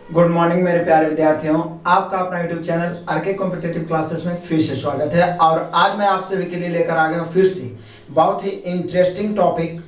Good morning मेरे प्यारे विद्यार्थियों, आपका अपना YouTube channel RK competitive classes में फिर से स्वागत है। और आज मैं आप सभी के लिए लेकर आ गया हूँ फिर से बहुत ही इंटरेस्टिंग टॉपिक,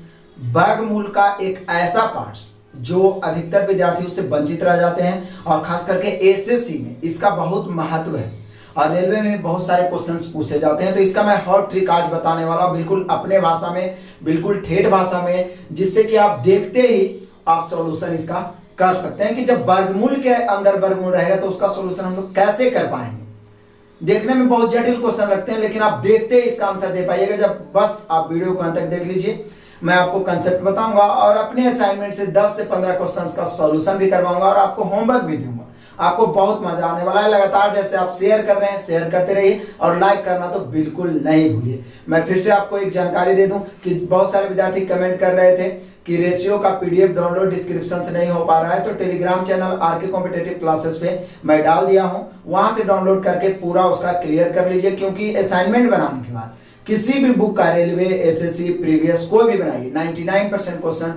वर्गमूल का एक ऐसा पार्ट्स जो अधिकतर विद्यार्थी उससे वंचित रह जाते हैं और खास करके एसएससी में इसका बहुत महत्व है और रेलवे में बहुत सारे क्वेश्चंस पूछे जाते हैं। तो इसका मैं हॉट ट्रिक आज बताने वाला हूँ, बिल्कुल अपने भाषा में, बिल्कुल ठेठ भाषा में, जिससे कि आप देखते ही आप सॉल्यूशन इसका कर सकते हैं कि जब वर्गमूल के अंदर वर्गमूल रहेगा तो उसका सॉल्यूशन हम लोग कैसे कर पाएंगे। देखने में बहुत जटिल क्वेश्चन लगते हैं लेकिन आप देखते ही इसका आंसर दे पाइएगा जब बस आप वीडियो को अंत तक देख लीजिए। मैं आपको कंसेप्ट बताऊंगा और अपने असाइनमेंट से 10 से 15 क्वेश्चंस का सॉल्यूशन भी करवाऊंगा और आपको होमवर्क भी दूंगा। आपको बहुत मजा आने वाला है। लगातार जैसे आप शेयर कर रहे हैं शेयर करते रहिए और लाइक करना तो बिल्कुल नहीं भूलिए। मैं फिर से आपको एक जानकारी दे दूं कि बहुत सारे विद्यार्थी कमेंट कर रहे थे कि रेशियो का पीडीएफ डाउनलोड डिस्क्रिप्शन से नहीं हो पा रहा है, तो Telegram channel RK competitive classes पे मैं डाल दिया हूं, वहां से डाउनलोड करके पूरा उसका क्लियर कर लीजिए। क्योंकि असाइनमेंट बनाने के बाद किसी भी बुक का रेलवे, एसएससी, प्रीवियस कोई भी बनाइए 99% क्वेश्चन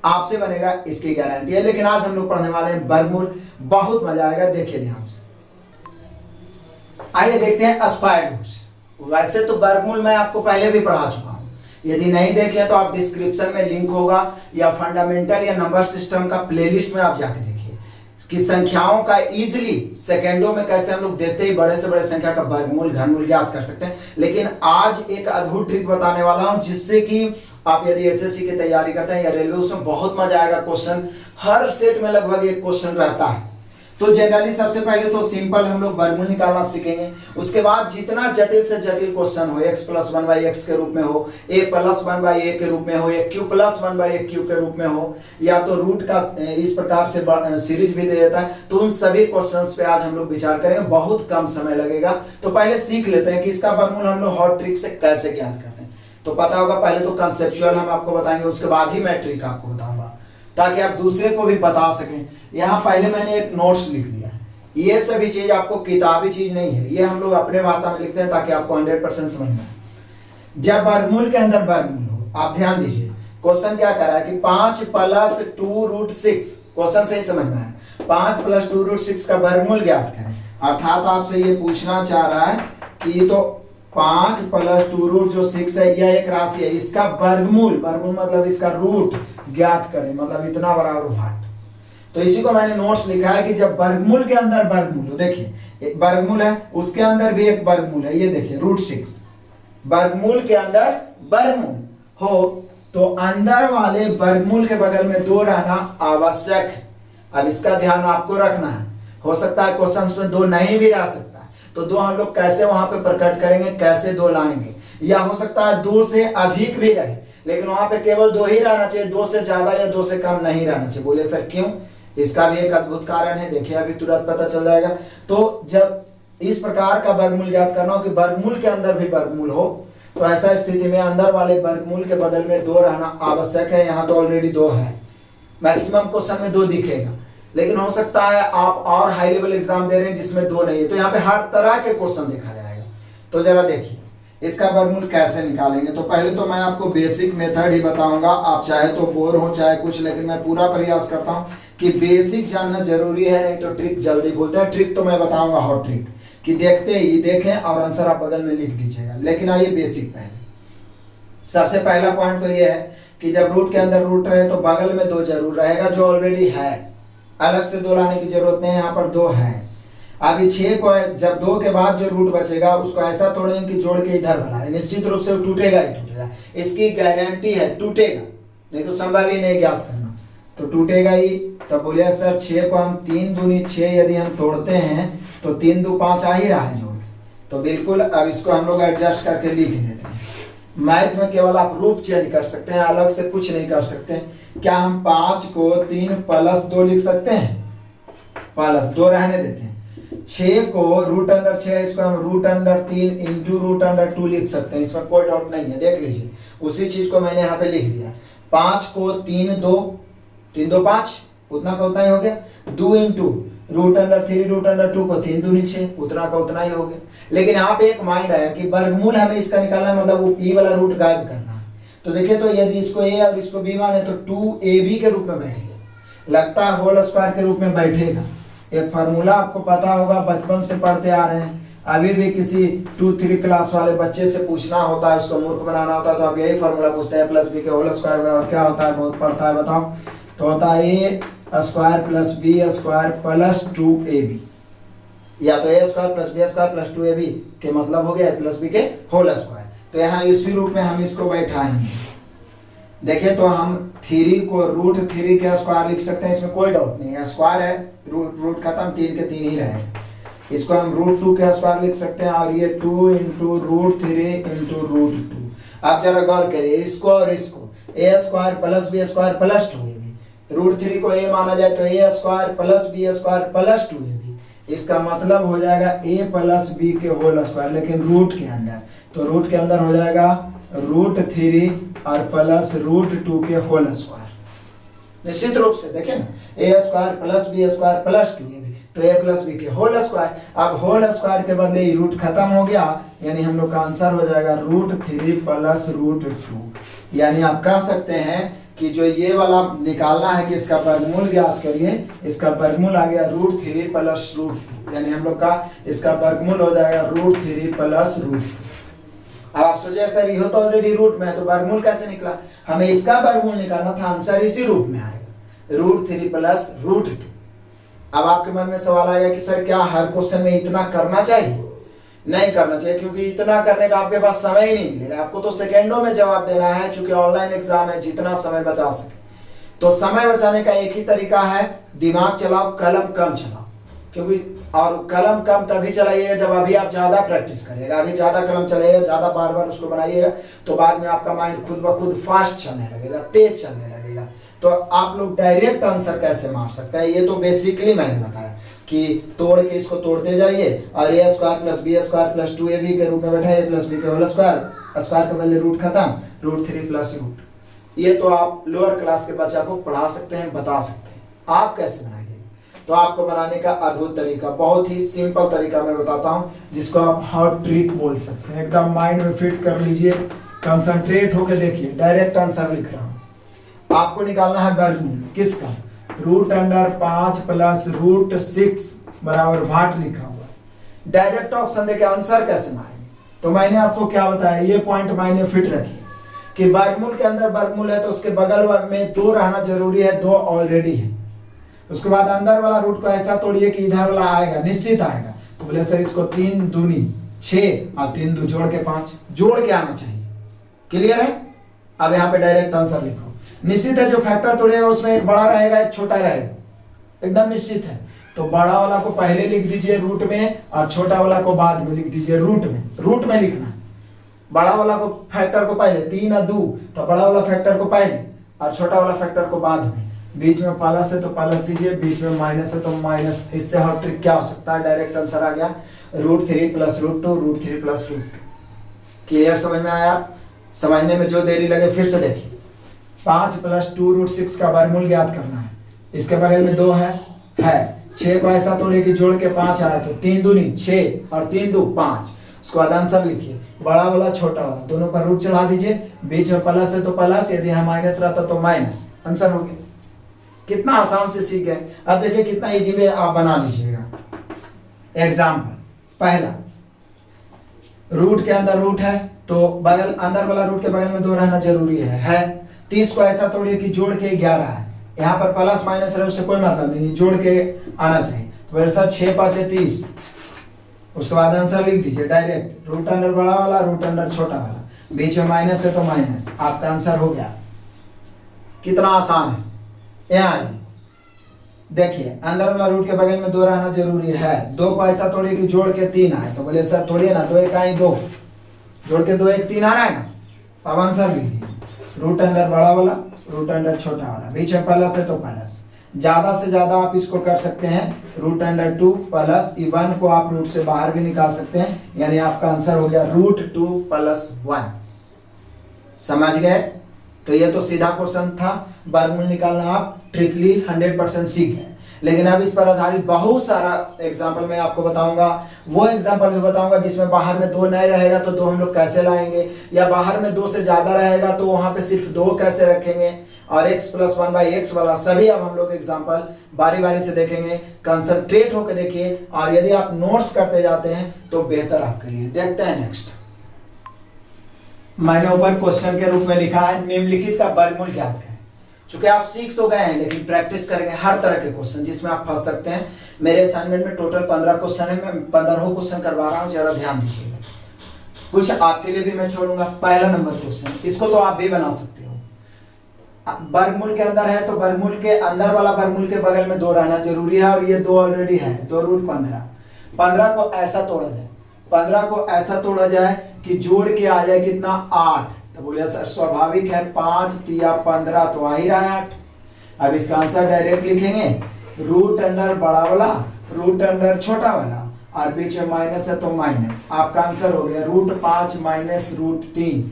आपसे बनेगा, इसकी गारंटी है। लेकिन आज हम लोग पढ़ने वाले हैं वर्गमूल, बहुत मजा आएगा, देखिए ध्यान से। आइए देखते हैं स्क्वायर रूट्स। वैसे तो वर्गमूल मैं आपको पहले भी पढ़ा चुका हूं, यदि नहीं देखे तो आप डिस्क्रिप्शन में लिंक होगा या फंडामेंटल या नंबर सिस्टम का प्लेलिस्ट में आप जाके देखिए कि संख्याओं का इजीली सेकेंडों में कैसे हम लोग देखते ही बड़े से बड़े संख्या का वर्गमूल, घनमूल ज्ञात कर सकते हैं। लेकिन आज एक अद्भुत ट्रिक बताने वाला हूं जिससे कि आप यदि एसएससी की तैयारी करते हैं या रेलवे, उसमें बहुत मजा आएगा। क्वेश्चन हर सेट में लगभग एक क्वेश्चन रहता है। तो जनरली सबसे पहले तो सिंपल हम लोग वर्गमूल निकालना सीखेंगे, उसके बाद जितना जटिल से जटिल क्वेश्चन हो, x + 1/x के रूप में हो, a + 1/a के रूप में हो, या q + 1/q के रूप में हो, या तो रूट का इस प्रकार से सीरीज भी दे देता है। तो उन सभी क्वेश्चंस पे आज हम लोग विचार करेंगे, बहुत कम समय लगेगा। तो पहले सीख लेते हैं कि इसका वर्गमूल हम लोग हॉट ट्रिक से कैसे ज्ञात करते हैं। तो पता होगा पहले तो कंसेप्चुअल हम आपको बताएंगे, उसके बाद ही मैं ट्रिक आपको बताऊंगा ताकि आप दूसरे को भी बता सकें। यहाँ पहले मैंने एक नोट्स लिख लिया है, ये सभी चीज आपको किताबी चीज नहीं है, ये हम लोग अपने भाषा में लिखते हैं ताकि आपको 100% समझ में आए। जब वर्गमूल के अंदर वर्गमूल हो, आप ध्यान दीजिए क्वेश्चन क्या कर रहा है कि 5 + 2√6, क्वेश्चन से ही समझना है, 5 + 2√6 का वर्गमूल ज्ञात करें। अर्थात आपसे ये पूछना चाह रहा है कि तो 5 + 2√6 है, यह एक राशि है, इसका वर्गमूल, वर्गमूल मतलब इसका रूट ज्ञात करें, मतलब इतना बराबर भाट। तो इसी को मैंने नोट्स लिखा है कि जब वर्गमूल के अंदर वर्गमूल हो, देखिए एक वर्गमूल है, उसके अंदर भी एक वर्गमूल है, ये देखिए √6, वर्गमूल के अंदर वर्गमूल हो तो अंदर वाले वर्गमूल के बगल में 2 रहना आवश्यक है। अब इसका ध्यान आपको रखना है, हो सकता है क्वेश्चंस में 2 नहीं भी रह सकता है, तो 2 हम लोग कैसे वहां पे प्रकट करेंगे, कैसे 2 लाएंगे, या हो सकता है 2 से अधिक भी रहे लेकिन वहां पे केवल 2 ही रहना चाहिए, 2 से ज्यादा या 2 से कम नहीं रहना चाहिए। बोले सर क्यों? इसका भी एक अद्भुत कारण है, देखिए अभी तुरंत पता चल जाएगा। तो जब इस प्रकार का वर्गमूल ज्ञात करना हो कि वर्गमूल के अंदर भी वर्गमूल हो, तो ऐसा स्थिति में अंदर वाले वर्गमूल के बगल में 2 रहना आवश्यक है। यहाँ तो ऑलरेडी 2 है, मैक्सिमम क्वेश्चन में 2 दिखेगा, लेकिन हो सकता है आप और हाई लेवल एग्जाम दे रहे हैं जिसमें 2 नहीं है, तो यहाँ पे हर तरह के क्वेश्चन देखा जाएगा। तो जरा देखिए इसका वर्गमूल कैसे निकालेंगे। तो पहले तो मैं आपको बेसिक मेथड ही बताऊंगा, आप चाहे तो बोर हो चाहे कुछ, लेकिन मैं पूरा प्रयास करता हूं कि बेसिक जानना जरूरी है, नहीं तो ट्रिक जल्दी भूलते हैं। ट्रिक तो मैं बताऊंगा हॉट ट्रिक कि देखते ही देखें और आंसर आप बगल में लिख दीजिएगा। लेकिन आइए बेसिक पहले, सबसे पहला पॉइंट तो ये है कि जब रूट के अंदर रूट रहे तो बगल में 2 जरूर रहेगा, जो ऑलरेडी है, अलग से 2 लाने की जरूरत नहीं है, यहाँ पर 2 है। अभी 6 को जब 2 के बाद जो रूट बचेगा उसको ऐसा तोड़ेंगे कि जोड़ के इधर बनाए, निश्चित रूप से टूटेगा ही टूटेगा, इसकी गारंटी है, टूटेगा, नहीं तो संभव ही नहीं ज्ञात करना, तो टूटेगा ही। तब बोलिए सर 6 को हम 3 दूनी 6 यदि हम तोड़ते हैं तो 3 2 5 आ ही रहा है जोड़ के, तो बिल्कुल अब इसको हम लोग एडजस्ट करके लिख देते हैं। मैथ में केवल आप रूप चेंज कर सकते हैं, अलग से कुछ नहीं कर सकते। क्या हम 5 को 3 + 2 लिख सकते हैं? +2 रहने देते हैं। 6 को √6, इसको हम √3 × √2 लिख सकते हैं, इसमें कोई डाउट नहीं है, देख लीजिए उसी चीज को मैंने यहाँ पे लिख दिया। 5 को 3 2 5, उतना का उतना ही हो गया, 2 × √3 √2 को 3 दूनी 6, उतना का उतना ही हो गया। लेकिन यहाँ पे एक माइंड आया कि वर्गमूल हमें इसका निकालना है, मतलब ई वाला रूट गायब करना है। तो देखिए तो यदि इसको a और इसको b माने तो 2ab के रूप में बैठेगा, लगता है होल स्क्वायर के रूप में बैठेगा, एक फार्मूला आपको पता होगा, बचपन से पढ़ते आ रहे हैं, अभी भी किसी 2-3 क्लास वाले बच्चे से पूछना होता है, उसको मूर्ख बनाना होता है तो आप यही फार्मूला पूछते हैं, प्लस बी के होल स्क्वायर बराबर क्या होता है, बहुत पढ़ता है, बताओ। तो होता है a square plus b square plus 2ab, या तो a square plus b square plus 2ab के मतलब हो गया प्लस बी के होल स्क्वायर। तो यहाँ इसी रूप में हम इसको बैठाएंगे। देखिए तो हम 3 को √3 के स्क्वायर लिख सकते हैं, इसमें कोई डाउट नहीं है, स्क्वायर है, रूट खत्म, 3 के 3 ही रहेगा। इसको हम √2 के स्क्वायर लिख सकते हैं, और ये 2 इंटू √3 इंटू √2। आप जरा गौर करिए इसको और इसको, a square plus b square plus 2ab, √3 को ए माना जाए तो a square plus b square plus 2ab, इसका मतलब हो जाएगा ए प्लस बी के होल स्क्वायर, लेकिन रूट के अंदर, तो रूट के अंदर हो जाएगा √3 और प्लस √2 के होल स्क्वायर। निश्चित रूप से देखें ना, a square plus b square plus 2ab, तो ए प्लस बी के होल स्क्वायर। अब होल स्क्वायर के बदले ही रूट खत्म हो गया, यानी हम लोग का आंसर हो जाएगा √3 प्लस √2। यानी आप कह सकते हैं कि जो ये वाला निकालना है कि इसका वर्गमूल ज्ञात करिए, इसका वर्गमूल आ गया √3 प्लस √2, यानी हम लोग का इसका वर्गमूल हो जाएगा √3 प्लस √2। अब आप सोचे सर ये तो ऑलरेडी रूट में है तो वर्गमूल कैसे निकला, हमें इसका वर्गमूल निकालना था, आंसर इसी रूप में आएगा √3 प्लस √2। अब आपके मन में सवाल आएगा कि सर क्या हर क्वेश्चन में इतना करना चाहिए? नहीं करना चाहिए, क्योंकि इतना करने का आपके पास समय ही नहीं मिलेगा, आपको तो सेकेंडों में जवाब देना है, चूंकि ऑनलाइन एग्जाम है, जितना समय बचा सके। तो समय बचाने का एक ही तरीका है, दिमाग चलाओ, कलम कम चलाओ, क्योंकि और कलम कम तभी चलाइएगा जब अभी आप ज्यादा प्रैक्टिस करिएगा, अभी ज्यादा कलम चलाइएगा, ज्यादा बार बार उसको बनाइएगा, तो बाद में आपका माइंड खुद ब खुद फास्ट चलने लगेगा, तेज चलने लगेगा। तो आप लोग डायरेक्ट आंसर कैसे मार सकते हैं, ये तो बेसिकली मैंने बताया कि तोड़ के इसको तोड़ते जाइए, और a square plus b square plus 2ab के रूप में बैठा है, प्लस बी के होल स्क्वायर, स्क्वायर के बदले रूट खत्म, √3 प्लस √2। ये तो आप लोअर क्लास के बच्चा को पढ़ा सकते हैं, बता सकते हैं। आप कैसे बनाएंगे? तो आपको बनाने का अद्भुत तरीका, बहुत ही सिंपल तरीका मैं बताता हूँ, जिसको आप हॉट ट्रिक बोल सकते हैं। एकदम माइंड में फिट कर लीजिए, कंसंट्रेट होकर देखिए, डायरेक्ट आंसर लिख रहा हूँ। आपको निकालना है वर्गमूल किसका, √5 प्लस √6 बराबर भाट लिखा हुआ। डायरेक्ट ऑप्शन देके आंसर कैसे मारेंगे? तो मैंने आपको क्या बताया, ये पॉइंट मैंने फिट रखी कि वर्गमूल के अंदर वर्गमूल है तो उसके बगल में 2 रहना जरूरी है, 2 ऑलरेडी है। उसके बाद अंदर वाला रूट को ऐसा तोड़िए कि इधर वाला आएगा, निश्चित आएगा। तो बोले सर इसको 3 दूनी 6 और 3 2 जोड़ के 5, जोड़ के आना चाहिए। क्लियर है? अब यहाँ पे डायरेक्ट आंसर लिखो। निश्चित है जो फैक्टर तोड़ेगा उसमें एक बड़ा रहेगा एक छोटा रहेगा, एकदम निश्चित है। तो बड़ा वाला को पहले लिख दीजिए रूट में, और छोटा वाला को बाद में लिख दीजिए रूट में। रूट में लिखना है, बड़ा वाला को फैक्टर को पहले, 3 और 2, तो बड़ा वाला फैक्टर को पहले और छोटा वाला फैक्टर को बाद में। बीच में प्लस है तो प्लस दीजिए, बीच में माइनस है तो माइनस। इससे हॉट ट्रिक क्या हो सकता है, डायरेक्ट आंसर आ गया √3 प्लस √2, √3 प्लस √2। क्लियर, समझ में आया? समझने में जो देरी लगे फिर से देखिए। 5 प्लस 2√6 का वर्गमूल ज्ञात करना है। इसके बगल में 2 है 6 को ऐसा तोड़े कि जोड़ के 5 आया, तो 3 दूनी 6 और 3 2 5। उसके बाद आंसर लिखिए, बड़ा वाला छोटा वाला दोनों पर रूट चढ़ा दीजिए, बीच में प्लस है तो प्लस, यदि यहाँ माइनस रहता तो माइनस। आंसर हो गया। कितना आसान से सीख गए। अब देखिए कितना इजी में आप बना लीजिएगा। एग्जाम्पल पहला, रूट के अंदर रूट है तो बगल अंदर वाला रूट के बगल में 2 रहना जरूरी है। 30 को ऐसा तोड़िए कि जोड़ के 11 है, यहाँ पर प्लस माइनस है उससे कोई मतलब नहीं, जोड़ के आना चाहिए। तो मेरे साथ 6 5 30। उसके बाद आंसर लिख दीजिए डायरेक्ट, रूट अंडर बड़ा वाला रूट अंडर छोटा वाला, बीच में माइनस है तो माइनस। आपका आंसर हो गया। कितना आसान है। यहाँ देखिए अंदर वाला रूट के बगल में 2 रहना जरूरी है। 2 को ऐसा तोड़िए कि जोड़ के 3 आए, तो बोले सर तोड़िए ना, 2 1 आई 2, जोड़ के 2 1 3 आ रहा है ना। अब आंसर लिख दीजिए, रूट अंडर बड़ा वाला रूट अंडर छोटा वाला, बीच में प्लस है तो प्लस। ज्यादा से ज्यादा आप इसको कर सकते हैं, रूट अंडर 2 प्लस 1 को आप रूट से बाहर भी निकाल सकते हैं, यानी आपका आंसर हो गया √2 प्लस 1। समझ गए? तो ये तो सीधा क्वेश्चन था, वर्गमूल निकालना आप ट्रिकली 100% सीख गए। लेकिन अब इस पर आधारित बहुत सारा एग्जाम्पल मैं आपको बताऊंगा। वो एग्जाम्पल भी बताऊंगा जिसमें बाहर में 2 नहीं रहेगा तो 2 हम लोग कैसे लाएंगे, या बाहर में 2 से ज्यादा रहेगा तो वहां पे सिर्फ 2 कैसे रखेंगे, और x प्लस 1/x वाला सभी अब हम लोग एग्जाम्पल बारी बारी से देखेंगे। कंसंट्रेट होकर देखिए, और यदि आप नोट्स करते जाते हैं तो बेहतर आपके लिए। देखते हैं नेक्स्ट। मैंने ऊपर क्वेश्चन के रूप में लिखा है निम्नलिखित का वर्गमूल ज्ञात करें। चूंकि आप सीख तो गए हैं लेकिन प्रैक्टिस करेंगे हर तरह के क्वेश्चन जिसमें आप फंस सकते हैं। मेरे असाइनमेंट में टोटल 15 क्वेश्चन है, मैं 15 क्वेश्चन करवा रहा हूँ, जरा ध्यान दीजिएगा। कुछ आपके लिए भी मैं छोड़ूंगा। पहला नंबर क्वेश्चन, इसको तो आप भी बना सकते हो। वर्गमूल के अंदर है तो वर्गमूल के अंदर वाला वर्गमूल के बगल में 2 रहना जरूरी है, और ये 2 ऑलरेडी है, 2√15। 15 को ऐसा तोड़ा जाए, 15 को ऐसा तोड़ा जाए कि जोड़ के आ जाए कितना, 8। तो बोले सर स्वाभाविक है, 5 तिया 15 तो आ ही रहा है 8। अब इसका आंसर डायरेक्ट लिखेंगे, रूट अंडर बड़ा वाला, रूट अंडर छोटा वाला, और बीच में माइनस है तो माइनस। आपका आंसर हो गया √5 माइनस √3।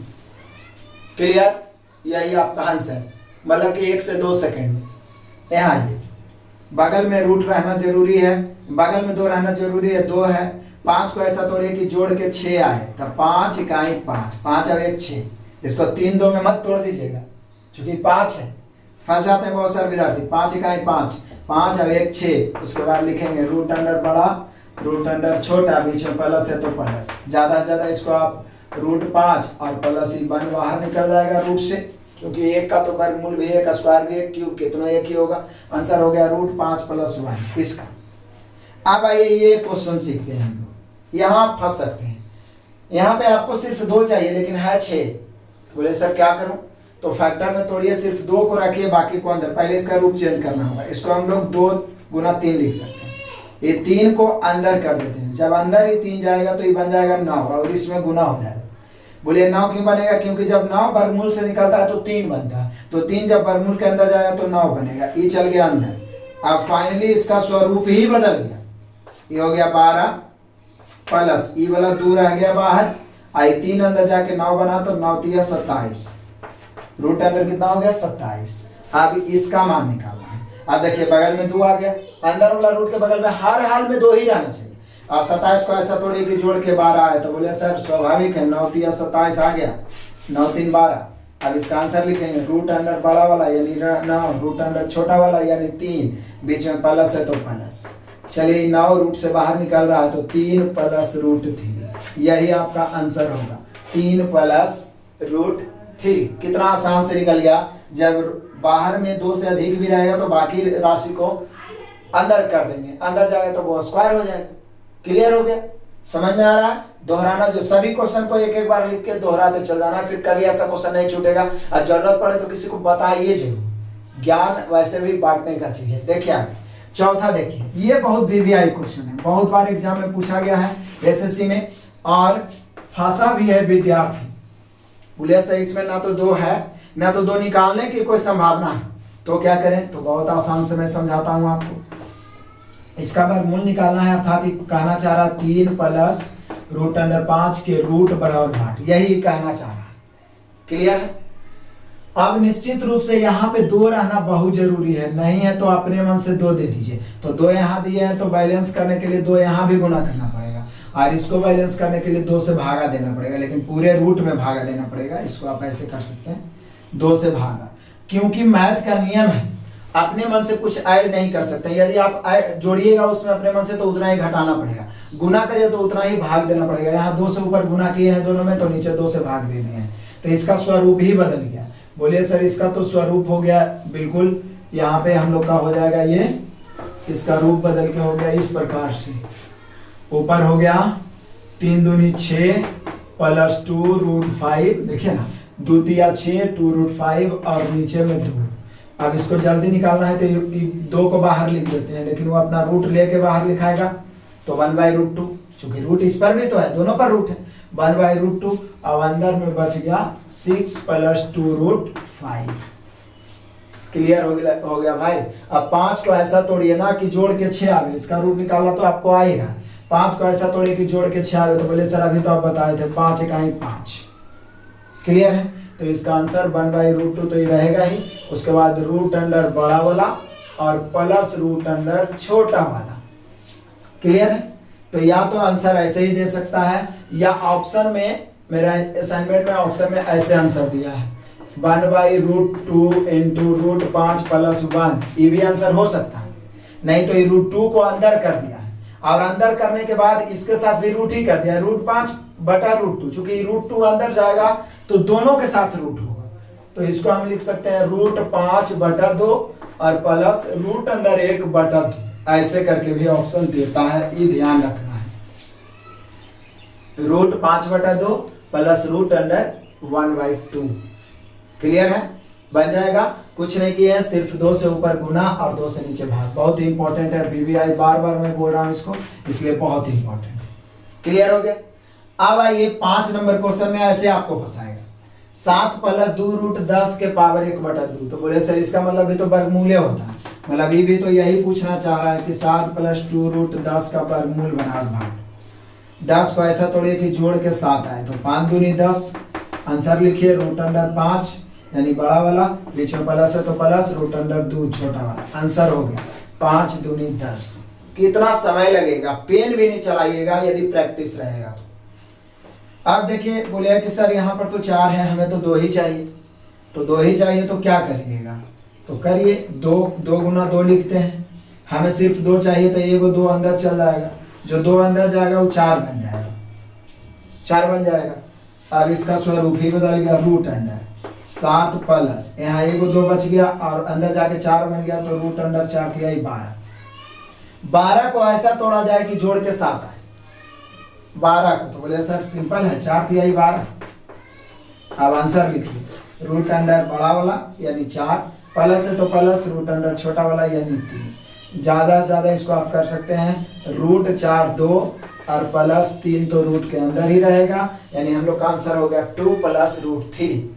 क्लियर? यही आपका आंसर, मतलब कि 1 से 2 सेकेंड। यहाँ ये बगल में रूट रहना जरूरी है, बगल में 2 रहना जरूरी है, 2 है। 5 को ऐसा तोड़िए कि जोड़ के 6 आए, तो 5 इकाई 5, 5 और 1 6। इसको 3 2 में मत तोड़ दीजिएगा, चूंकि 5 है। फंस जाते हैं बहुत सारे विद्यार्थी। 5 इकाई 5, 5 और 1 6। उसके बाद लिखेंगे रूट अंडर बड़ा, रूट अंडर छोटा, बीच में प्लस है तो प्लस। ज्यादा से ज्यादा इसको आप √5 और प्लस ही 1 बाहर निकल जाएगा रूट से, क्योंकि 1 का तो वर्गमूल भी 1, स्क्वायर भी 1, क्यूब कितना 1 ही होगा। आंसर हो गया √5 + 1 इसका। अब आइए ये क्वेश्चन सीखते हैं हम लोग। यहाँ आप फंस सकते हैं, यहाँ पे आपको सिर्फ 2 चाहिए लेकिन है 6। बोले सर क्या करूं? तो फैक्टर में तोड़िए, सिर्फ 2 को रखिए, बाकी को अंदर। पहले इसका रूप चेंज करना होगा। इसको हम लोग 2 × 3 लिख सकते हैं। ये 3 को अंदर कर देते हैं, जब अंदर ही 3 जाएगा तो ये बन जाएगा 9, और इसमें गुना हो जाएगा। बोलिए 9 क्यों बनेगा? क्योंकि जब 9 वर्गमूल से निकलता है तो 3 बनता है, तो 3 जब वर्गमूल के अंदर जाएगा तो 9 बनेगा। ये चल गया अंदर। अब फाइनली इसका स्वरूप ही बदल गया। ये हो गया 12 प्लस ई वाला 2 रह गया बाहर, आई 3 अंदर जाके 9 बना, तो 9 तिया 27। रूट अंदर कितना हो गया? 27। अब इसका मान निकालना है। अब देखिए बगल में 2 आ गया, अंदर वाला रूट के बगल में हर हाल में 2 ही रहना चाहिए। अब 27 को ऐसा तोड़िए कि जोड़ के 12 आए, तो बोले सर स्वाभाविक है, 9 तिया 27 आ गया, 9 3 12। अब इसका आंसर लिखेंगे रूट अंडर बड़ा वाला यानी 9, रूट अंडर छोटा वाला यानी 3, बीच में प्लस है तो प्लस। चलिए 9 रूट से बाहर निकल रहा है तो 3 + √3, यही आपका आंसर होगा। 3 + √3 कितना आसान से निकल गया। जब बाहर में 2 से अधिक भी रहेगा तो बाकी राशि को अंदर कर देंगे, अंदर जाएगा तो वो स्क्वायर हो जाएगा। क्लियर हो गया? समझ में आ रहा है? दोहराना, जो सभी क्वेश्चन को एक एक बार लिख के दोहराते चल जाना, फिर कभी ऐसा क्वेश्चन नहीं छूटेगा। और जरूरत पड़े तो किसी को बताइए जरूर। ज्ञान वैसे भी बांटने का चीज है। देखिए आगे चौथा देखिए, ये बहुत VVI क्वेश्चन है, बहुत बार एग्जाम में पूछा गया है SSC में, और फंसा भी है विद्यार्थी। बोले सर इसमें ना तो 2 है ना तो 2 निकालने की कोई संभावना है, तो क्या करें? तो बहुत आसान से मैं समझाता हूं आपको। इसका वर्गमूल निकालना है, अर्थात कहना चाह रहा 3 + √5 के रूट बराबर 8, यही कहना चाह रहा है। क्लियर है? अब निश्चित रूप से यहाँ पे 2 रहना बहुत जरूरी है, नहीं है तो अपने मन से 2 दे दीजिए। तो 2 यहाँ दिए हैं तो बैलेंस करने के लिए 2 यहाँ भी गुना करना पड़ेगा, और इसको बैलेंस करने के लिए 2 से भागा देना पड़ेगा, लेकिन पूरे रूट में भागा देना पड़ेगा। इसको आप ऐसे कर सकते हैं, 2 से भागा, क्योंकि मैथ का नियम है अपने मन से कुछ ऐड नहीं कर सकते। यदि आप जोड़िएगा उसमें अपने मन से तो उतना ही घटाना पड़ेगा, गुना करिए तो उतना ही भाग देना पड़ेगा। यहाँ 2 से ऊपर गुना किए हैं दोनों में, तो नीचे 2 से भाग दे दिए हैं, तो इसका स्वरूप ही बदल गया। बोलिए सर इसका तो स्वरूप हो गया, बिल्कुल यहाँ पे हम लोग का हो जाएगा, ये इसका रूप बदल के हो गया इस प्रकार से। ऊपर हो गया 3 दूनी 6 + 2√5, देखिए ना 2 तिया 6, 2√5 और नीचे में 2। अब इसको जल्दी निकालना है तो 2 को बाहर लिख देते हैं, लेकिन वो अपना रूट लेके बाहर लिखाएगा, तो 1/√2, चूंकि रूट इस पर भी तो है, दोनों पर रूट है, 1/√2। अब अंदर में बच गया 6 + 2√5। क्लियर हो गया भाई? अब 5 को ऐसा तोड़िए ना कि जोड़ के 6 आ गए, इसका रूट निकालना तो आपको आ ही रहा। 5 को ऐसा तोड़िए कि जोड़ के 6 आ गए, तो बोले सर अभी तो आप बताए थे 5 इकाई 5। क्लियर है? तो इसका आंसर 1/√2 तो ये रहेगा ही। उसके बाद रूट अंडर बड़ा वाला और प्लस रूट अंडर छोटा वाला। क्लियर है? तो या तो आंसर ऐसे ही दे सकता है, या ऑप्शन में, मेरा असाइनमेंट में ऑप्शन में ऐसे आंसर दिया है, 1/√2 इंटू √5 प्लस 1, ये भी आंसर हो सकता है। नहीं तो ये √2 को अंदर कर दिया है, और अंदर करने के बाद इसके साथ भी रूट ही कर दिया, √5/√2। चूंकि √2 अंदर जाएगा तो दोनों के साथ रूट होगा, तो इसको हम लिख सकते हैं √5/2 और प्लस √1/2। ऐसे करके भी ऑप्शन देता है, ये ध्यान रखना है। √5/2 प्लस √1/2। क्लियर है? बन जाएगा। कुछ नहीं किए हैं, सिर्फ 2 से ऊपर गुना और 2 से नीचे भाग। बहुत ही इंपॉर्टेंट है, बीबीआई बार बार मैं बोल रहा हूं इसको, इसलिए बहुत ही इंपॉर्टेंट है। क्लियर हो गया? अब आइए 5 नंबर क्वेश्चन में ऐसे आपको फंसाएगा, 7 प्लस 2√10 के पावर 1/2। तो बोले सर इसका मतलब भी तो वर्गमूल होता है, मतलब ये भी तो यही पूछना चाह रहा है कि 7 प्लस 2√10 का वर्गमूल बना भाग। 10 को ऐसा तोड़िए कि जोड़ के 7 आए, तो 5 दूनी 10। आंसर लिखिए √5 यानी बड़ा वाला, बीच में प्लस है तो प्लस, √2 छोटा वाला। आंसर हो गया 5 दूनी 10। कितना समय लगेगा, पेन भी नहीं चलाइएगा यदि प्रैक्टिस रहेगा तो। अब देखिए बोले कि सर यहाँ पर तो 4 है, हमें तो 2 ही चाहिए, तो 2 ही चाहिए तो क्या करिएगा, तो करिए 2 गुना 2 लिखते हैं। हमें सिर्फ 2 चाहिए तो ये 2 अंदर चल जाएगा, जो 2 अंदर जाएगा वो 4 बन जाएगा, 4 बन जाएगा। अब इसका स्वरूप ही बदल गया, √अंडर 7 प्लस यहाँ 2 बच गया और अंदर जाके 4 बन गया, तो √4 दिया 12। 12 को ऐसा तोड़ा जाए कि जोड़ के 7 आए 12 को, तो बोले सर सिंपल है, 4 दिया 12। अब आंसर लिखिए, √अंडर बड़ा वाला यानी 4, प्लस है तो प्लस, √अंडर छोटा वाला यानी 3। ज्यादा से ज्यादा इसको आप कर सकते हैं √4 2 और प्लस 3 तो रूट के अंदर ही रहेगा, यानी हम लोग का आंसर हो गया 2 प्लस √3।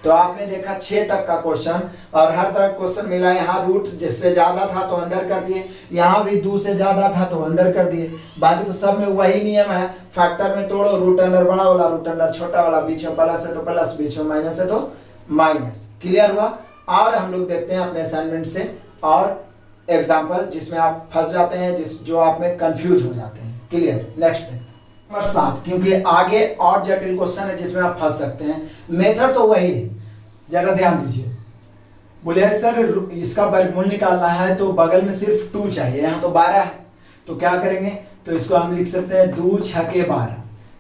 तो आपने देखा 6 तक का क्वेश्चन, और हर तरह क्वेश्चन मिला। यहाँ रूट जिससे ज्यादा था तो अंदर कर दिए, यहाँ भी 2 से ज्यादा था तो अंदर कर दिए। बाकी तो सब में वही नियम है, फैक्टर में तोड़ो, √अंडर बड़ा वाला, √अंडर छोटा वाला, बीच में प्लस है तो प्लस, बीच में माइनस है तो माइनस। क्लियर हुआ? और हम लोग देखते हैं अपने असाइनमेंट से और एग्जाम्पल जिसमें आप फंस जाते हैं, जो आप में कंफ्यूज हो जाते हैं। क्लियर? नेक्स्ट है नंबर 7, क्योंकि आगे और जटिल क्वेश्चन है जिसमें आप फंस सकते हैं। मेथड तो वही है, जरा ध्यान दीजिए। बोले सर इसका वर्गमूल निकालना है तो बगल में सिर्फ 2 चाहिए, यहाँ तो 12 है, तो क्या करेंगे, तो इसको हम लिख सकते हैं 2 6 के 12।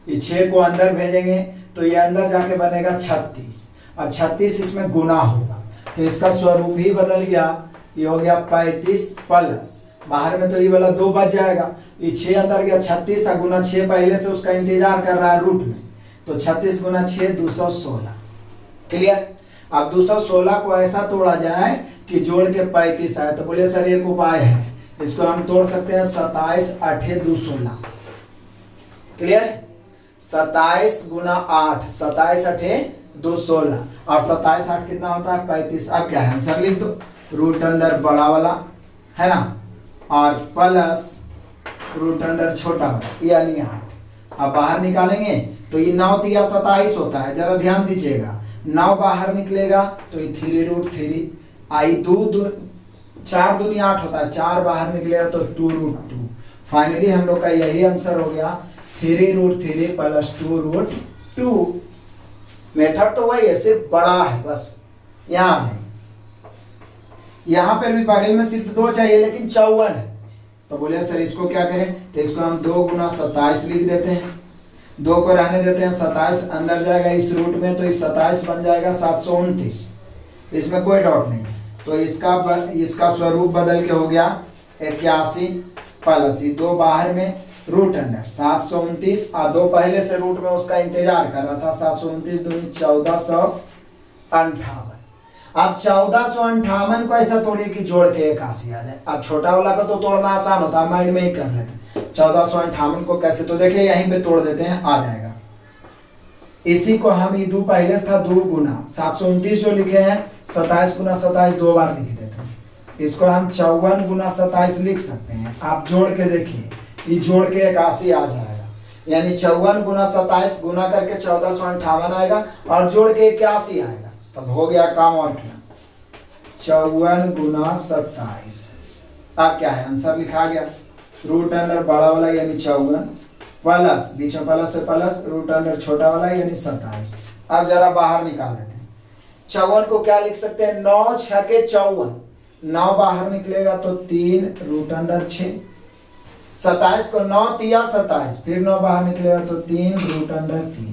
ये 6 को अंदर भेजेंगे तो ये अंदर जाके बनेगा 36। अब 36 इसमें गुना होगा, तो इसका स्वरूप ही बदल गया, ये हो गया 35 प्लस, बाहर में तो ये वाला 2 बच जाएगा, ये 6 अंदर गया, 36 गुना 6 पहले से उसका इंतजार कर रहा है रूट में, तो 36 गुना 6 216। क्लियर? अब 216 को ऐसा तोड़ा जाए कि जोड़ के 35 आए, तो बोले सर एक उपाय है, इसको हम तोड़ सकते हैं 27 8 216। क्लियर? 27 गुना 8, 27 8 216, और 27 8 कितना होता है 35। अब क्या है, आंसर लिख दो, √अंडर बड़ा वाला है ना, और प्लस √अंडर छोटा वाला यानी 8। अब बाहर निकालेंगे तो ये 9 3 27 होता है, जरा ध्यान दीजिएगा। 9 बाहर निकलेगा तो ये 3√3 आई, 4 दूनी 8 होता है, 4 बाहर निकलेगा तो 2√2। फाइनली हम लोग का यही आंसर हो गया, 3√3 प्लस 2√2। मेथड तो वही है, सिर्फ बड़ा है बस। यहाँ है, यहाँ पर भी बगल में सिर्फ 2 चाहिए लेकिन 54 है, तो बोले सर इसको क्या करें, तो इसको हम 2 गुना 27 लिख देते हैं, 2 को रहने देते हैं, 27 अंदर जाएगा इस रूट में, तो इस 27 बन जाएगा 729, इसमें कोई डाउट नहीं। तो इसका स्वरूप बदल के हो गया 81 प्लस 2 बाहर में √अंडर 729 और 2 पहले से रूट में उसका इंतजार कर रहा था, 729 दूनी 1458। अब 1458 को ऐसा तोड़िए कि जोड़ के 81 आ जाए। अब छोटा वाला का तो तोड़ना आसान होता है, माइंड में ही कर लेते हैं। 1458 को कैसे, तो देखिए यहीं पे तोड़ देते हैं, आ जाएगा। इसी को हम ये 2 पहले से था 2 गुना 729 जो लिखे हैं, 27 गुना 27 2 बार लिख देते हैं, इसको हम 54 गुना 27 लिख सकते हैं। आप जोड़ के देखिए, ये जोड़ के 81 आ जाएगा, यानी 54 गुना 27 गुना करके 1458 आएगा और जोड़ के 81 आएगा, तब हो गया काम। और क्या, 54 गुना 27। अब क्या है, आंसर लिखा गया, √अंडर बड़ा वाला यानी 54 प्लस, बीच में प्लस से प्लस, √अंडर छोटा वाला यानी 27। अब जरा बाहर निकाल देते हैं, 54 को क्या लिख सकते हैं, 9 6 के 54, 9 बाहर निकलेगा तो 3 रूट अंडर 6। 27 को 9 तिया 27, फिर 9 बाहर निकलेगा तो 3 रूट अंडर 3।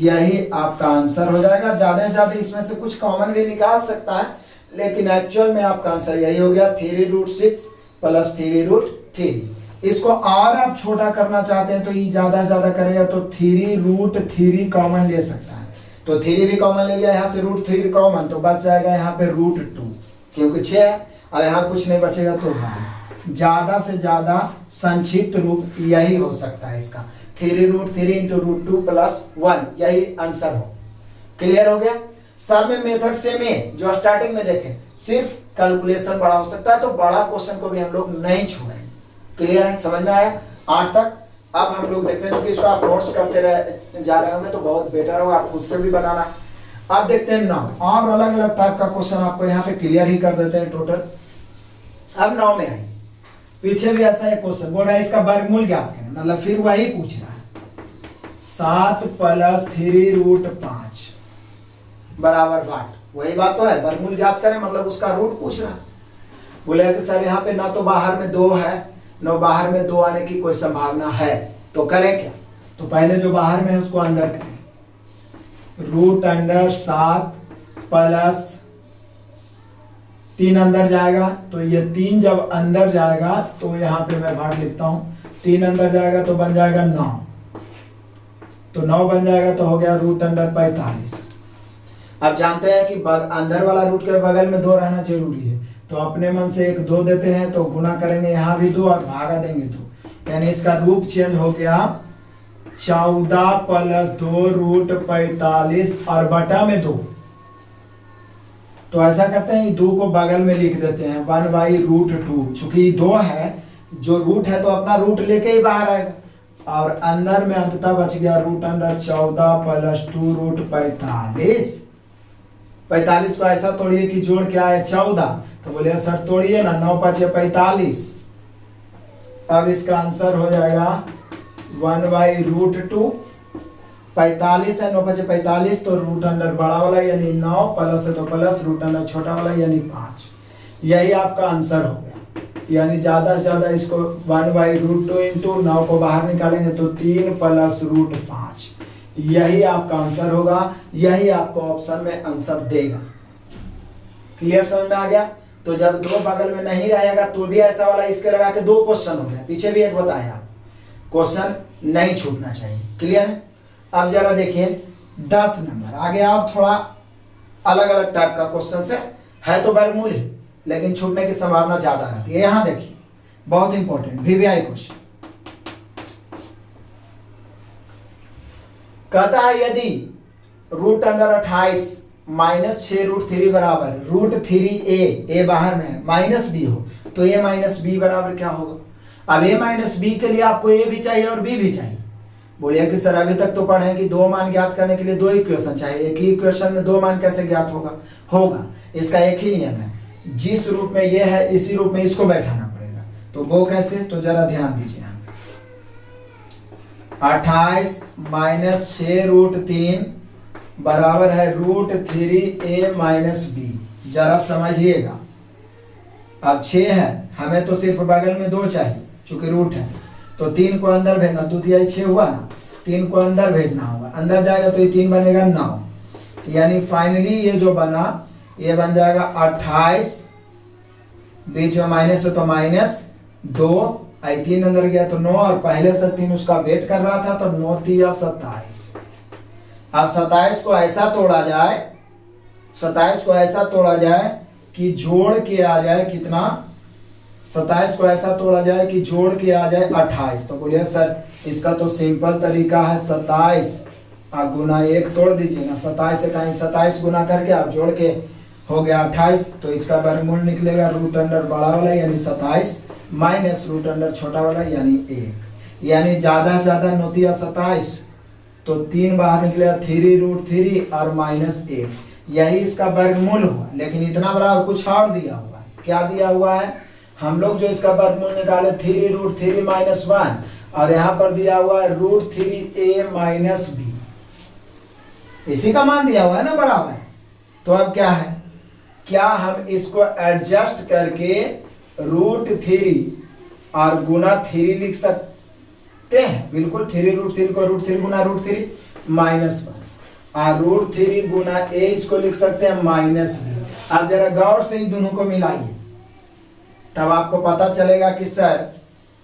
यही आपका आंसर हो जाएगा। ज्यादा से ज्यादा इसमें से कुछ कॉमन भी निकाल सकता है, लेकिन एक्चुअल में आपका आंसर यही हो गया, 3 रूट 6 प्लस 3 रूट 3। इसको और आप छोटा करना चाहते हैं तो ये ज्यादा से ज्यादा करेगा तो 3 रूट 3 कॉमन ले सकता है, तो 3 भी कॉमन ले लिया, यहाँ से रूट 3 कॉमन, तो बच जाएगा यहाँ पे रूट 2, क्योंकि 6 है। अब यहाँ कुछ नहीं बचेगा तो 1। ज्यादा से ज्यादा संक्षिप्त रूप यही हो सकता है इसका, 3 रूट 3 इंटू रूट 2 प्लस 1, यही आंसर हो। क्लियर हो गया। सब में मेथड सेम है जो स्टार्टिंग में देखें, सिर्फ कैलकुलेशन बड़ा हो सकता है, तो बड़ा क्वेश्चन को भी हम लोग नहीं छोड़ेंगे। क्लियर है, समझ में आया 8 तक। अब हम लोग देखते हैं, क्योंकि इसको आप नोट्स करते जा रहे होंगे तो बहुत बेटर होगा, आप खुद से भी बनाना। अब देखते हैं 9, और अलग अलग टाइप का क्वेश्चन आपको यहाँ पे क्लियर ही कर देते हैं टोटल। अब 9 में आइए, पीछे भी ऐसा एक क्वेश्चन बोल रहा है इसका वर्गमूल ज्ञात करें, मतलब फिर वही पूछ रहा है, 7 प्लस 3 रूट 5 बराबर 8। वही बात तो है, वर्गमूल ज्ञात करें मतलब उसका रूट पूछ रहा है। बोले कि सर यहाँ पे ना तो बाहर में 2 है, ना बाहर में 2 आने की कोई संभावना है, तो करें क्या। तो पहले जो बाहर में है उसको अंदर करें, रूट अंडर 7 प्लस 3 अंदर जाएगा, तो ये 3 जब अंदर जाएगा तो यहाँ पे मैं भाग लिखता हूँ, 3 अंदर जाएगा तो बन जाएगा 9, तो 9 बन जाएगा तो हो गया रूट अंडर 45। अब जानते हैं कि अंदर वाला रूट के बगल में 2 रहना जरूरी है, तो अपने मन से एक 2 देते हैं, तो गुना करेंगे यहाँ भी 2 और भागा देंगे 2, यानी इसका रूप चेंज हो गया 14 प्लस 2 रूट 45 और बटा में 2। तो ऐसा करते हैं 2 को बगल में लिख देते हैं 1 बाई रूट 2, चूंकि 2 है, जो रूट है तो अपना रूट लेके ही बाहर आएगा, और अंदर में अंततः बच गया रूट अंडर 14 प्लस 2 रूट 45। 45 को ऐसा तोड़िए कि जोड़ के आए 14, तो बोले सर तोड़िए ना, 9 5 45। अब इसका आंसर हो जाएगा 1 बाई रूट 2, 45 है, 9 5 45, तो रूट अंडर बड़ा वाला यानी 9 प्लस है तो प्लस, रूट अंडर छोटा वाला यानी 5। यही आपका आंसर हो गया, यानी ज्यादा से ज्यादा इसको 1 बाई रूट 2 इंटू 9 को बाहर निकालेंगे तो 3 प्लस रूट 5, यही आपका आंसर होगा, यही आपको ऑप्शन में आंसर देगा। क्लियर, समझ में आ गया। तो जब 2 बगल में नहीं रहेगा तो भी ऐसा वाला इसके लगा के 2 क्वेश्चन हो गया, पीछे भी एक बताया, क्वेश्चन नहीं छूटना चाहिए। क्लियर है। अब जरा देखिए 10 नंबर आगे, आप थोड़ा अलग अलग टाइप का क्वेश्चन है तो वर्गमूल ही, लेकिन छूटने की संभावना ज्यादा रहती है। यहां देखिए बहुत इंपॉर्टेंट वीवीआई क्वेश्चन कहता है, यदि रूट अंडर 28 माइनस 6 रूट 3 बराबर रूट 3 ए बाहर में है माइनस बी हो, तो ए माइनस बी बराबर क्या होगा। अब ए माइनस बी के लिए आपको ए भी चाहिए और बी भी चाहिए। बोलिए कि सर अभी तक तो पढ़े कि 2 मान ज्ञात करने के लिए 2 इक्वेशन चाहिए, एक ही इक्वेशन में 2 मान कैसे ज्ञात होगा। इसका एक ही नियम है, जिस रूप में ये है इसी रूप में इसको बैठाना पड़ेगा। तो वो कैसे, तो जरा ध्यान दीजिए। 28 माइनस 6 रूट 3 बराबर है रूट 3 ए माइनस बी। जरा समझिएगा, अब 6 है, हमें तो सिर्फ बगल में 2 चाहिए चूंकि रूट है, तो 3 को अंदर भेजना, 2 तिहाई 6 हुआ ना, 3 को अंदर भेजना होगा, अंदर जाएगा तो ये 3 बनेगा 9, यानी फाइनली ये जो बना ये बन जाएगा 28, बीच में माइनस है तो माइनस 2, आई 3 अंदर गया तो 9, और पहले से 3 उसका वेट कर रहा था तो 9 तिया 27। अब 27 को ऐसा तोड़ा जाए, 27 को ऐसा तोड़ा जाए कि जोड़ के आ जाए कितना, 27 को ऐसा तोड़ा जाए कि जोड़ के आ जाए 28। तो बोलिए सर इसका तो सिंपल तरीका है, 27 गुना 1 तोड़ दीजिए ना, 27 से कहीं 27 गुना करके आप जोड़ के हो गया 28, तो इसका वर्गमूल निकलेगा रूट अंडर बड़ा वाला यानी 27 माइनस रूट अंडर छोटा वाला यानी 1, यानी ज्यादा से ज्यादा 9 तिया 27, तो 3 बाहर निकलेगा 3 रूट 3 और माइनस 1, यही इसका वर्गमूल हुआ। लेकिन इतना बड़ा और कुछ और दिया हुआ है, क्या दिया हुआ है, हम लोग जो इसका वर्गमूल निकाले 3 रूट 3 माइनस 1, और यहाँ पर दिया हुआ है रूट 3 ए माइनस बी, इसी का मान दिया हुआ है ना बराबर। तो अब क्या है, क्या हम इसको एडजस्ट करके √3 और गुना 3 लिख सकते हैं? बिल्कुल, 3√3 को √3 गुना √3 -1 और √3 गुना a इसको लिख सकते हैं -b। आप जरा गौर से ही दोनों को मिलाइए, तब आपको पता चलेगा कि सर,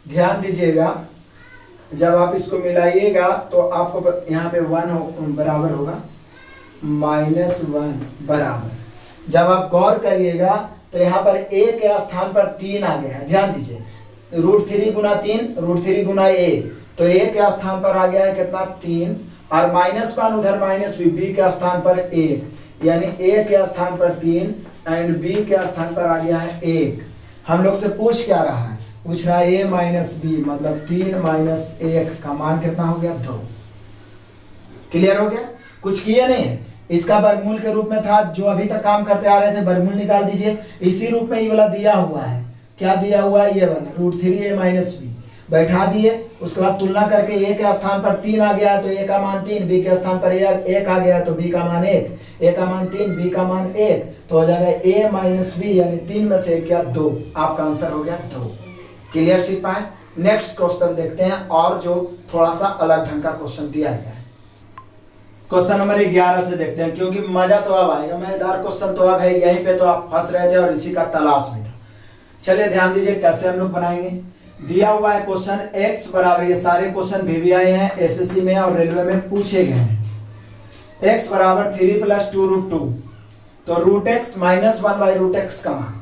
ध्यान दीजिएगा, जब आप इसको मिलाइएगा तो आपको यहाँ पे 1 बराबर होगा -1 बराबर। जब आप गौर करिएगा तो यहाँ पर a के स्थान पर 3 आ गया है। ध्यान दीजिए, √3 गुना 3, √3 गुना a, तो a के स्थान पर आ गया है कितना? 3, और -1 उधर -b, b के स्थान पर 1, यानी a के स्थान पर 3 एंड b के स्थान पर आ गया है 1। हम लोग से पूछ क्या रहा है? पूछ रहा है a -b, मतलब 3 - 1 का मान कितना हो गया? 2। क्लियर हो गया? कुछ किए नहीं है। इसका वर्गमूल के रूप में था, जो अभी तक काम करते आ रहे थे, वर्गमूल निकाल दीजिए। इसी रूप में ये वाला दिया हुआ है। क्या दिया हुआ है? ये वाला √3a - b बैठा दिए। उसके बाद तुलना करके a के स्थान पर 3 आ गया तो a का मान 3, b के स्थान पर 1 आ गया तो b का मान 1, a का मान 3, b का मान 1, तो हो जाएगा a - b, यानी 3 में से 1 गया 2। आपका आंसर हो गया 2। क्लियर सीख पाए? नेक्स्ट क्वेश्चन देखते हैं, और जो थोड़ा सा अलग ढंग का क्वेश्चन दिया गया है। क्वेश्चन नंबर 11 से देखते हैं, क्योंकि मजा तो अब आएगा। मजेदार क्वेश्चन तो अब है, यहीं पे तो आप फंस रहे थे और इसी का तलाश भी था। चलिए ध्यान दीजिए कैसे हम लोग बनाएंगे। दिया हुआ है क्वेश्चन x बराबर, ये सारे क्वेश्चन भी आए हैं एसएससी में और रेलवे में पूछे गए हैं। x बराबर 3 + 2√2, तो √x - 1/√x का मान।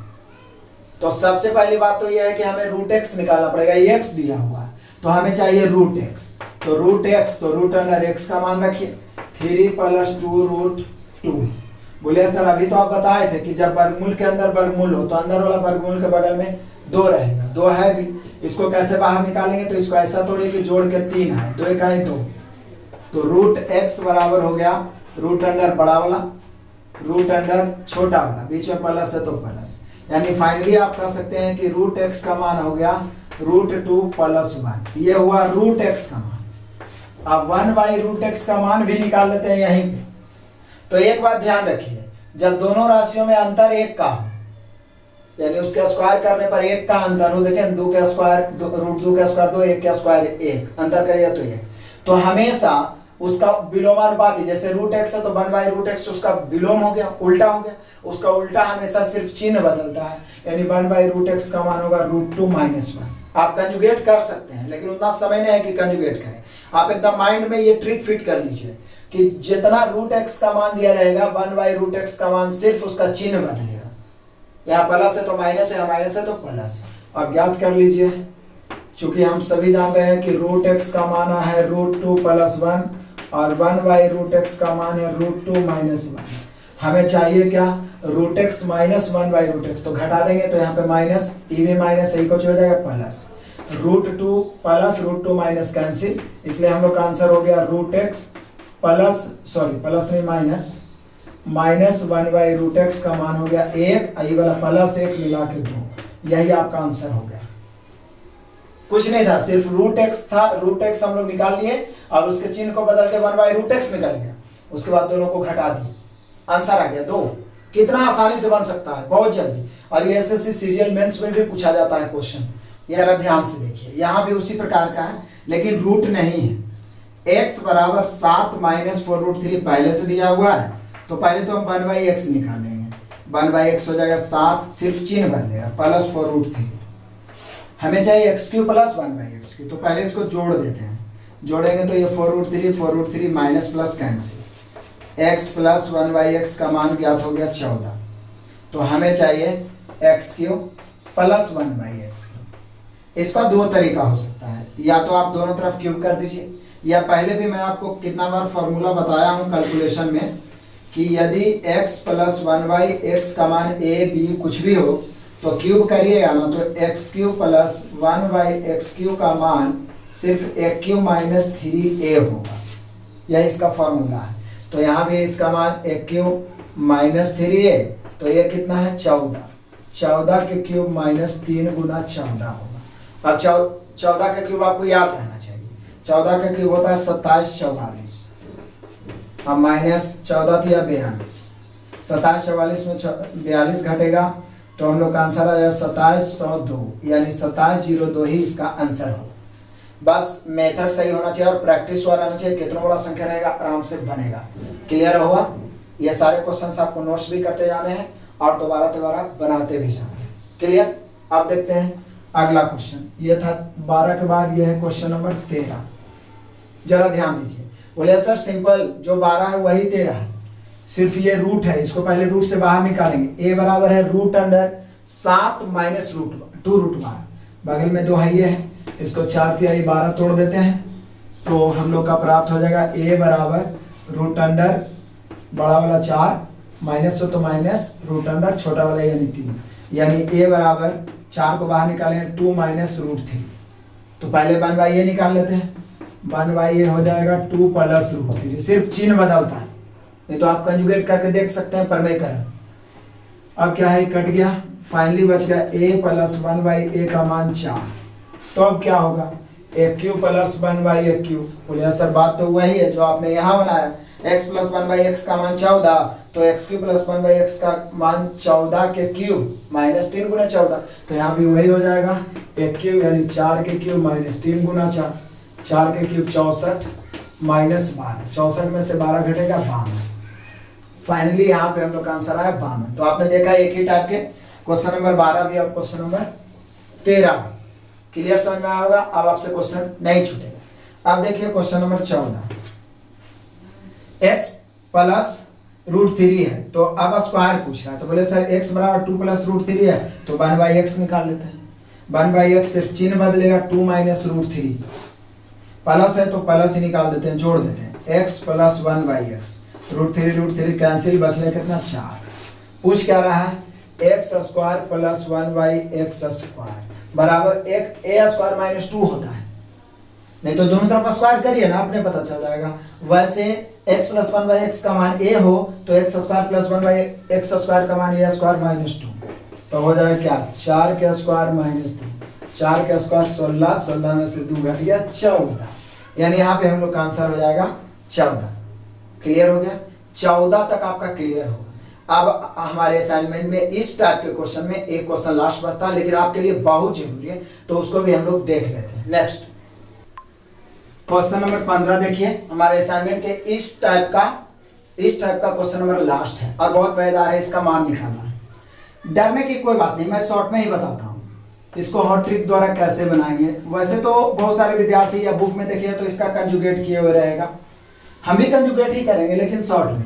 तो सबसे पहली बात तो यह है कि हमें √x निकालना पड़ेगा। ये x दिया हुआ है तो हमें चाहिए √x, तो √x, तो √x का मान रखिए 3 + 2√2। बोलिए सर, अभी तो आप बताए थे कि जब वर्गमूल के अंदर वर्गमूल हो तो अंदर वाला वर्गमूल के बगल में 2 रहेगा। 2 है भी, इसको कैसे बाहर निकालेंगे? तो इसको ऐसा थोड़ी कि जोड़ के 3 है, 2 × 2, तो √x बराबर हो गया √अंडर बड़ा वाला, √अंडर छोटा वाला, बीच में प्लस है तो प्लस, यानी फाइनली आप कह सकते हैं कि √x का मान हो गया √2 + 1। ये हुआ √x का मान। अब 1/√x का मान भी निकाल लेते हैं यहीं पे। तो एक बात ध्यान रखिए, जब दोनों राशियों में अंतर 1 का हो, यानी उसके स्क्वायर करने पर 1 का अंतर हो, देखें 2 के स्क्वायर √2 का स्क्वायर 2, 1 का स्क्वायर 1, अंतर करिए तो 1, तो हमेशा उसका विलोमानुपाती, जैसे √x है तो 1/√x उसका विलोम हो गया, उल्टा हो गया। उसका उल्टा हमेशा सिर्फ चिन्ह बदलता है, यानी 1/√x का मान होगा √2 - 1। आप कंजुगेट कर सकते हैं, लेकिन उतना समय नहीं है कि कंजुगेट करें। आप एकदम माइंड में ये ट्रिक फिट कर लीजिए कि जितना √x का मान दिया रहेगा, 1/√x का मान सिर्फ उसका चिन्ह बदलेगा। यहाँ प्लस है तो माइनस है, माइनस है तो प्लस है। अब ज्ञात कर लीजिए, चूंकि हम सभी जान रहे हैं कि √x का मान है √2 + 1 और 1/√x का मान है √2 - 1। हमें चाहिए क्या? √x - 1/√x, तो घटा देंगे तो यहाँ पे माइनस, ई में माइनस है, कुछ हो जाएगा प्लस, √2 प्लस √2 माइनस कैंसिल, इसलिए हम लोग का आंसर हो गया √x प्लस, सॉरी प्लस नहीं माइनस, -1/√x का मान हो गया 1, ये वाला +1 मिला के 2। यही आपका आंसर हो गया। कुछ नहीं था, सिर्फ √x था, √x हम लोग निकाल लिए और उसके चिन्ह को बदल के 1/√x निकल गया। उसके बाद दोनों को घटा दिए, आंसर आ गया 2। कितना आसानी से बन सकता है, बहुत जल्दी। और ये एसएससी सीजीएल मेंस में भी पूछा जाता है क्वेश्चन। यार ध्यान से देखिए, यहाँ भी उसी प्रकार का है, लेकिन रूट नहीं है। x बराबर 7 - 4√3 पहले से दिया हुआ है, तो पहले तो हम 1/x निकालेंगे। 1/x हो जाएगा 7, सिर्फ चिन्ह बदलेगा, प्लस 4√3। हमें चाहिए x³ + 1/x³, तो पहले इसको जोड़ देते हैं। जोड़ेंगे तो ये 4√3 minus plus cancel, x + 1/x का मान ज्ञात हो गया 14। तो हमें चाहिए x³ + 1/x³। इसका 2 तरीका हो सकता है, या तो आप दोनों तरफ क्यूब कर दीजिए, या पहले भी मैं आपको कितना बार फॉर्मूला बताया हूं कैलकुलेशन में कि यदि x + 1/x का मान a b कुछ भी हो तो क्यूब करिएगा ना, तो x³ + 1/x³ का मान सिर्फ a³ - 3a होगा। यह इसका फॉर्मूला है। तो यहाँ भी इसका मान a³ - 3a, तो ये कितना है 14। 14 के क्यूब -3 × 14 होगा। अब 14 का क्यूब आपको याद रहना चाहिए। 14 का क्यूब होता है 27 44, अब -14 थी 42, 27 44 में 42 घटेगा, तो हम लोग का आंसर आ जाएगा 2702, यानी 2702 ही इसका आंसर हो। बस मेथड सही होना चाहिए और प्रैक्टिस वाला रहना चाहिए। कितना बड़ा संख्या रहेगा आराम से बनेगा। क्लियर हुआ? ये सारे क्वेश्चंस आपको नोट्स भी करते जाने हैं और दोबारा बनाते भी जाना है। क्लियर? आप देखते हैं अगला क्वेश्चन। ये था 12 के बाद ये है क्वेश्चन नंबर 13। जरा ध्यान दीजिए। बोले सर सिंपल जो 12 है वही 13 है, सिर्फ ये रूट है, इसको पहले रूट से बाहर निकालेंगे। ए बराबर है root under 7 minus root 2 root 12, बगल में 2 है ये है, इसको 4 तिहाई 12 तोड़ देते हैं तो हम लोग का प्राप्त हो जाएगा ए बराबर रूट अंडर बड़ा वाला 4 माइनस तो माइनस रूट अंडर छोटा वाला यानी 3, यानी ए बराबर 4 को बाहर निकालेंगे 2 माइनस रूट 3। तो पहले 1 बाई ए निकाल लेते हैं। 1 बाई ए हो जाएगा 2 प्लस रूट 3, सिर्फ चिन्ह बदलता है, नहीं तो आप कंजुगेट करके देख सकते हैं पर मैं करें। अब क्या है, कट गया, फाइनली बच गया ए प्लस 1 बाई ए का मान 4। तो अब क्या होगा, a q plus 1 by a q. बोले सर बात तो वही है जो आपने यहाँ बनाया, x प्लस 1 बाई एक्स का मान 14, तो x Q plus 1 by x का मान 14 के क्यूब माइनस 3 गुना 14, तो यहाँ भी वही हो जाएगा एक क्यूब यानी 4 के क्यूब माइनस 3 गुना 4, 4 के क्यूब 64 माइनस 12, 64 में से 12 घटेगा 52। फाइनली यहाँ पे हम लोग का आंसर आया 52। तो आपने देखा एक ही टाइप के क्वेश्चन नंबर 12 भी और क्वेश्चन नंबर 13 भी। क्लियर समझ में आया होगा? अब आपसे क्वेश्चन नहीं छूटेगा। अब देखिए question number 14, x plus root 3 है, तो अब स्क्वायर पूछ रहा है। तो बोले सर x बराबर 2 प्लस रूट 3 है, तो 1 बाई एक्स निकाल लेते हैं। 1 बाई एक्स सिर्फ चिन्ह बदलेगा, 2 माइनस रूट 3 प्लस है तो प्लस ही निकाल देते हैं, जोड़ देते हैं x plus 1 by x, root 3 cancel, बचले कितना 4। पूछ क्या रहा है, x square plus 1 by x square बराबर एक ए स्क्वायर माइनस 2 होता है, नहीं तो दोनों तरफ स्क्वायर करिए ना, अपने पता चल जाएगा। वैसे x प्लस 1 बाई एक्स का मान a हो तो x square plus 1 by x square का मान a स्क्वायर माइनस 2, तो हो जाएगा क्या 4 के स्क्वायर माइनस 2, 4 के स्क्वायर 16, 16 में से 2 घट गया 14, यानी यहाँ पे हम लोग का आंसर हो जाएगा 14। क्लियर हो गया? 14 तक आपका क्लियर होगा। अब हमारे असाइनमेंट में इस टाइप के क्वेश्चन में एक क्वेश्चन लास्ट बचता है, लेकिन आपके लिए बहुत जरूरी है, तो उसको भी हम लोग देख लेते हैं। नेक्स्ट क्वेश्चन नंबर 15 देखिए, हमारे असाइनमेंट के इस टाइप का क्वेश्चन नंबर लास्ट है और बहुत मजेदार है, इसका मान निकालना है। डरने की कोई बात नहीं, मैं शॉर्ट में ही बताता हूँ इसको हॉट ट्रिक द्वारा कैसे बनाएंगे। वैसे तो बहुत सारे विद्यार्थी या बुक में देखिए तो इसका कंजुगेट किए हुए रहेगा, हम भी कंजुगेट ही करेंगे लेकिन शॉर्ट में।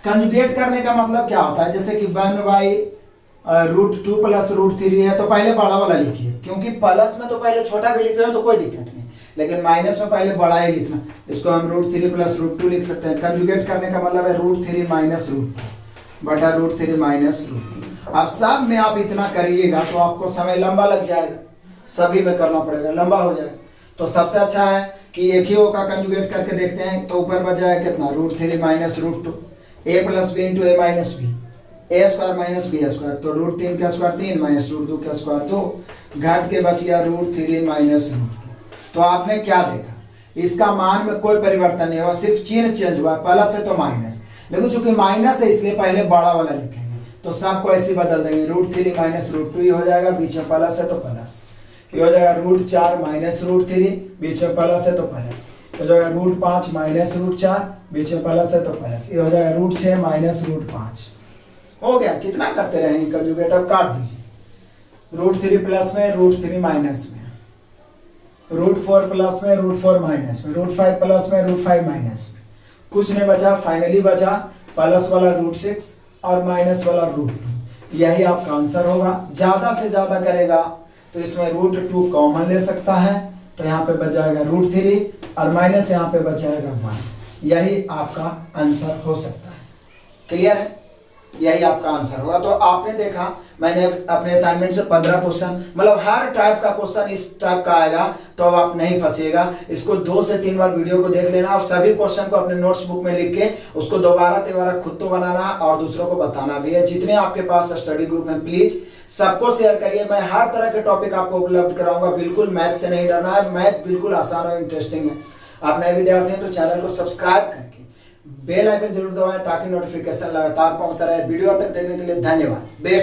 कंजुगेट करने का मतलब क्या होता है, जैसे कि 1 बाई रूट 2 प्लस रूट 3 है तो पहले बड़ा वाला लिखिए, क्योंकि प्लस में तो पहले छोटा भी लिखे हो तो कोई दिक्कत नहीं, लेकिन माइनस में पहले बड़ा ही लिखना। इसको हम रूट 3 प्लस रूट 2 लिख सकते हैं। कंजुगेट करने का मतलब है रूट 3 माइनस रूट 2 बटा रूट 3 माइनस रूट 2। अब सब में आप इतना करिएगा तो आपको समय लंबा लग जाएगा, सभी में करना पड़ेगा, लंबा हो जाएगा। तो सबसे अच्छा है कि एक ही का कंजुगेट करके देखते हैं, तो ऊपर बच जाएगा कितना रूट 3 माइनस रूट 2, ए प्लस बी इंटू ए माइनस बी, ए स्क्वायर माइनस बी स्क्वायर, तो रूट 3 का स्क्वायर 3 माइनस रूट 2 का स्क्वायर 2, घट के बच गया रूट 3 माइनस रूट 2। तो आपने क्या देखा, इसका मान में कोई परिवर्तन नहीं हुआ, सिर्फ चिन्ह चेंज हुआ, प्लस है तो माइनस, लेकिन चूंकि माइनस है इसलिए पहले बड़ा वाला लिखेंगे, तो सबको ऐसे बदल देंगे, रूट 3 माइनस रूट 2 हो जाएगा, बीच में प्लस है तो प्लस, ये हो जाएगा रूट 4 माइनस रूट 3, बीच में प्लस है तो प्लस, हो जाएगा रूट 5 माइनस रूट 4, बीच में प्लस है तो प्लस, ये हो जाएगा रूट 6 माइनस रूट 5। हो गया, कितना करते रहेंगे कंजुगेट, अब काट दीजिए। रूट 3 प्लस में, रूट 3 माइनस में, रूट 4 प्लस में, रूट 4 माइनस में, रूट 5 प्लस में, रूट 5 माइनस में, कुछ नहीं बचा, फाइनली बचा प्लस वाला रूट 6 और माइनस वाला रूट 2। यही आपका आंसर होगा। ज्यादा से ज्यादा करेगा तो इसमें रूट 2 कॉमन ले सकता है, तो यहाँ पे बच जाएगा रूट 3 और माइनस यहाँ पे बच जाएगा 1। यही आपका आंसर हो सकता है। क्लियर है? यही आपका आंसर होगा। तो आपने देखा मैंने अपने असाइनमेंट से 15 क्वेश्चन, मतलब हर टाइप का क्वेश्चन इस टाइप का आएगा, तो अब आप नहीं फंसिएगा। इसको 2 से 3 बार वीडियो को देख लेना और सभी क्वेश्चन को अपने नोट्स बुक में लिख के उसको दोबारा खुद तो बनाना और दूसरों को बताना भी है। जितने आपके पास स्टडी ग्रुप हैं प्लीज सबको शेयर करिए। मैं हर तरह के टॉपिक आपको उपलब्ध कराऊंगा, बिल्कुल मैथ से नहीं डरना है, मैथ बिल्कुल आसान और इंटरेस्टिंग है। आप नए विद्यार्थी हैं तो चैनल को सब्सक्राइब करके बेल आइकन जरूर दबाएं ताकि नोटिफिकेशन लगातार पहुंचता रहे। वीडियो तक देखने के लिए धन्यवाद। बेस्ट।